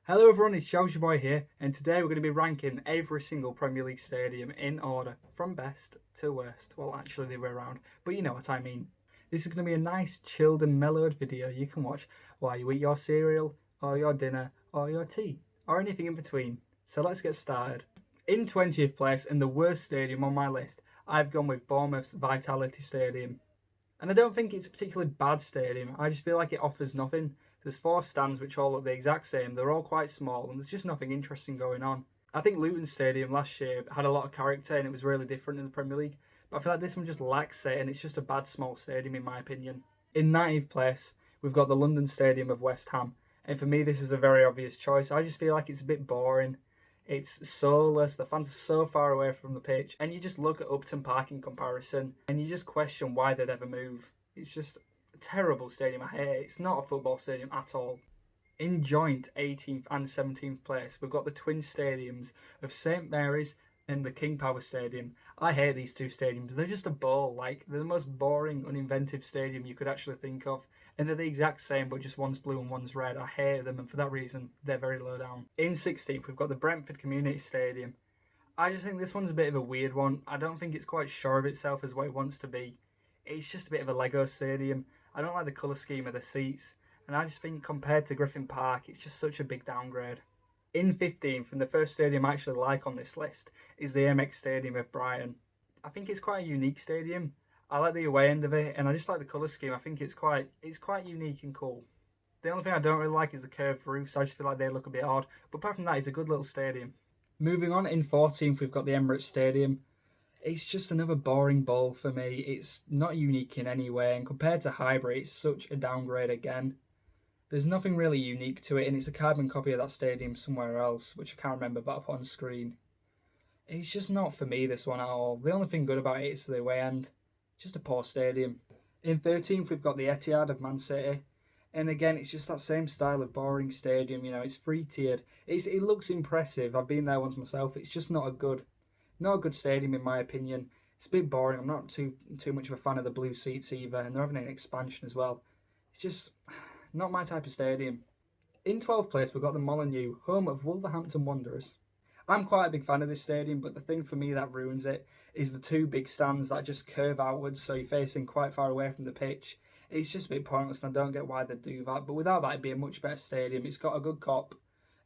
Hello everyone, it's Josh your boy here, and today we're going to be ranking every single Premier League stadium in order, from best to worst. Well, actually the other way around, but you know what I mean. This is going to be a nice, chilled and mellowed video you can watch while you eat your cereal, or your dinner, or your tea, or anything in between. So let's get started. In 20th place, and the worst stadium on my list, I've gone with Bournemouth's Vitality Stadium. And I don't think it's a particularly bad stadium, I just feel like it offers nothing. There's four stands which all look the exact same, they're all quite small, and there's just nothing interesting going on. I think Luton Stadium last year had a lot of character and it was really different in the Premier League, but I feel like this one just lacks it and it's just a bad small stadium in my opinion. In 90th place, we've got the London Stadium of West Ham, and for me this is a very obvious choice. I just feel like it's a bit boring. It's soulless, the fans are so far away from the pitch, and you just look at Upton Park in comparison, and you just question why they'd ever move. It's just a terrible stadium, I hate it. It's not a football stadium at all. In joint 18th and 17th place, we've got the twin stadiums of St Mary's and the King Power Stadium. I hate these two stadiums, they're just a ball, like they're the most boring, uninventive stadium you could actually think of. And they're the exact same, but just one's blue and one's red. I hate them, and for that reason, they're very low down. In 16th, we've got the Brentford Community Stadium. I just think this one's a bit of a weird one. I don't think it's quite sure of itself as what it wants to be. It's just a bit of a Lego stadium. I don't like the colour scheme of the seats, and I just think compared to Griffin Park, it's just such a big downgrade. In 15th, and the first stadium I actually like on this list, is the Amex Stadium of Brighton. I think it's quite a unique stadium. I like the away end of it, and I just like the colour scheme. I think it's quite unique and cool. The only thing I don't really like is the curved roofs. I just feel like they look a bit odd. But apart from that, it's a good little stadium. Moving on, in 14th, we've got the Emirates Stadium. It's just another boring ball for me. It's not unique in any way, and compared to Highbury, it's such a downgrade again. There's nothing really unique to it, and it's a carbon copy of that stadium somewhere else, which I can't remember, but up on screen. It's just not for me, this one at all. The only thing good about it is the away end. Just a poor stadium. In 13th, we've got the Etihad of Man City. And again, it's just that same style of boring stadium. You know, it's three-tiered. It looks impressive. I've been there once myself. It's just not a good stadium in my opinion. It's a bit boring. I'm not too much of a fan of the blue seats either. And they're having an expansion as well. It's just not my type of stadium. In 12th place, we've got the Molineux, home of Wolverhampton Wanderers. I'm quite a big fan of this stadium, but the thing for me that ruins it is the two big stands that just curve outwards, so you're facing quite far away from the pitch. It's just a bit pointless, and I don't get why they do that. But without that, it'd be a much better stadium. It's got a good cop,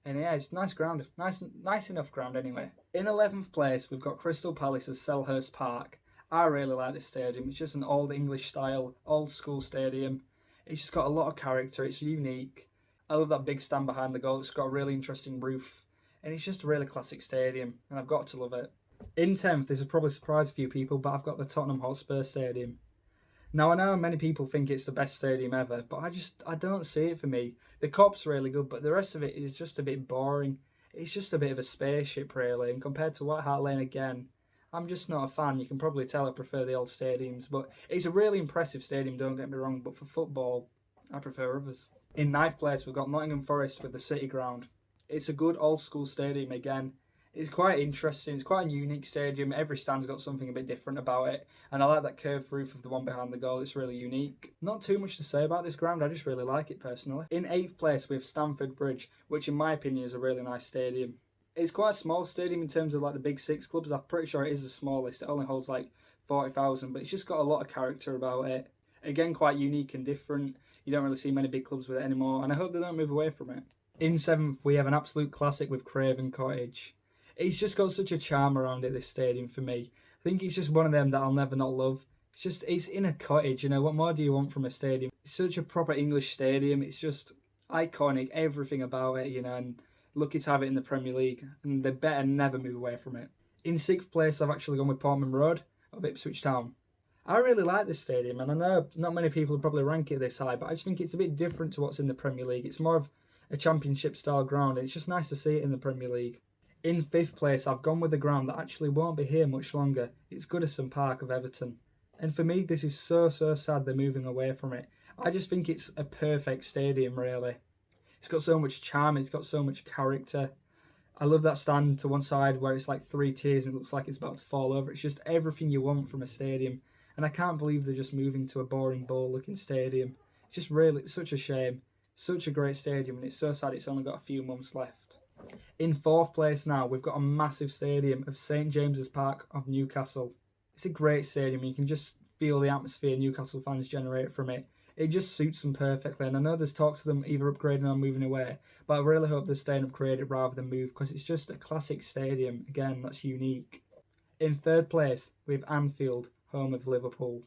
and yeah, it's nice ground, nice enough ground anyway. In 11th place, we've got Crystal Palace's Selhurst Park. I really like this stadium. It's just an old English style, old school stadium. It's just got a lot of character. It's unique. I love that big stand behind the goal. It's got a really interesting roof. And it's just a really classic stadium, and I've got to love it. In 10th, this will probably surprise a few people, but I've got the Tottenham Hotspur Stadium. Now, I know many people think it's the best stadium ever, but I don't see it for me. The cop's really good, but the rest of it is just a bit boring. It's just a bit of a spaceship, really, and compared to White Hart Lane again, I'm just not a fan. You can probably tell I prefer the old stadiums, but it's a really impressive stadium, don't get me wrong, but for football, I prefer others. In 9th place, we've got Nottingham Forest with the City Ground. It's a good old school stadium again. It's quite interesting. It's quite a unique stadium. Every stand's got something a bit different about it. And I like that curved roof of the one behind the goal. It's really unique. Not too much to say about this ground. I just really like it personally. In 8th place, we have Stamford Bridge, which in my opinion is a really nice stadium. It's quite a small stadium in terms of like the big six clubs. I'm pretty sure it is the smallest. It only holds like 40,000, but it's just got a lot of character about it. Again, quite unique and different. You don't really see many big clubs with it anymore. And I hope they don't move away from it. In 7th, we have an absolute classic with Craven Cottage. It's just got such a charm around it, this stadium, for me. I think it's just one of them that I'll never not love. It's in a cottage, you know, what more do you want from a stadium? It's such a proper English stadium. It's just iconic, everything about it, you know, and lucky to have it in the Premier League, and they better never move away from it. In 6th place, I've actually gone with Portman Road of Ipswich Town. I really like this stadium, and I know not many people would probably rank it this high, but I just think it's a bit different to what's in the Premier League. It's more of a championship style ground. It's just nice to see it in the Premier League. In 5th place, I've gone with a ground that actually won't be here much longer. It's Goodison Park of Everton. And for me, this is so sad they're moving away from it. I just think it's a perfect stadium, really. It's got so much charm, it's got so much character. I love that stand to one side where it's like three tiers and it looks like it's about to fall over. It's just everything you want from a stadium. And I can't believe they're just moving to a boring, bowl-looking stadium. It's just really, it's such a shame. Such a great stadium, and it's so sad it's only got a few months left. In fourth place now, we've got a massive stadium of St James's Park of Newcastle. It's a great stadium. You can just feel the atmosphere Newcastle fans generate from it. It just suits them perfectly, and I know there's talk to them either upgrading or moving away, but I really hope they're staying upgraded rather than move, because it's just a classic stadium, again, that's unique. In third place, we have Anfield, home of Liverpool.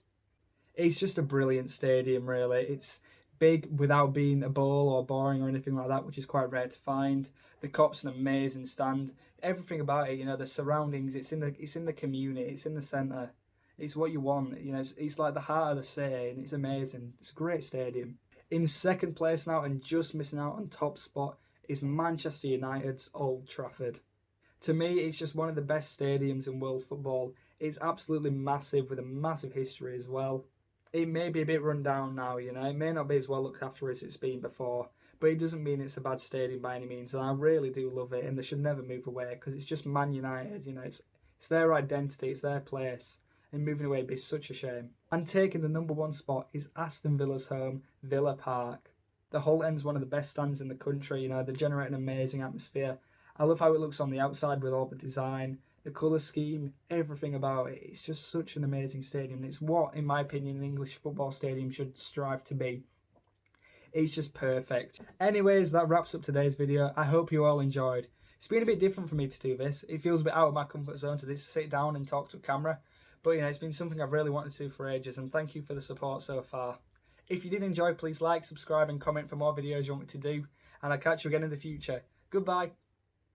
It's just a brilliant stadium, really. It's big without being a ball or boring or anything like that, which is quite rare to find. The Cop's an amazing stand. Everything about it, the surroundings. It's in the community. It's in the centre. It's what you want. It's like the heart of the city, and it's amazing. It's a great stadium. In second place now, and just missing out on top spot, is Manchester United's Old Trafford. To me, it's just one of the best stadiums in world football. It's absolutely massive, with a massive history as well. It may be a bit run down now, it may not be as well looked after as it's been before, but it doesn't mean it's a bad stadium by any means, and I really do love it, and they should never move away, because it's just Man United, it's their identity, it's their place, and moving away would be such a shame. And taking the number one spot is Aston Villa's home, Villa Park. The Holt End's one of the best stands in the country, they generate an amazing atmosphere. I love how it looks on the outside with all the design, the colour scheme, everything about it. It's just such an amazing stadium. It's what, in my opinion, an English football stadium should strive to be. It's just perfect. Anyways, that wraps up today's video. I hope you all enjoyed. It's been a bit different for me to do this. It feels a bit out of my comfort zone to just sit down and talk to a camera. But it's been something I've really wanted to do for ages, and thank you for the support so far. If you did enjoy, please like, subscribe and comment for more videos you want me to do. And I'll catch you again in the future. Goodbye.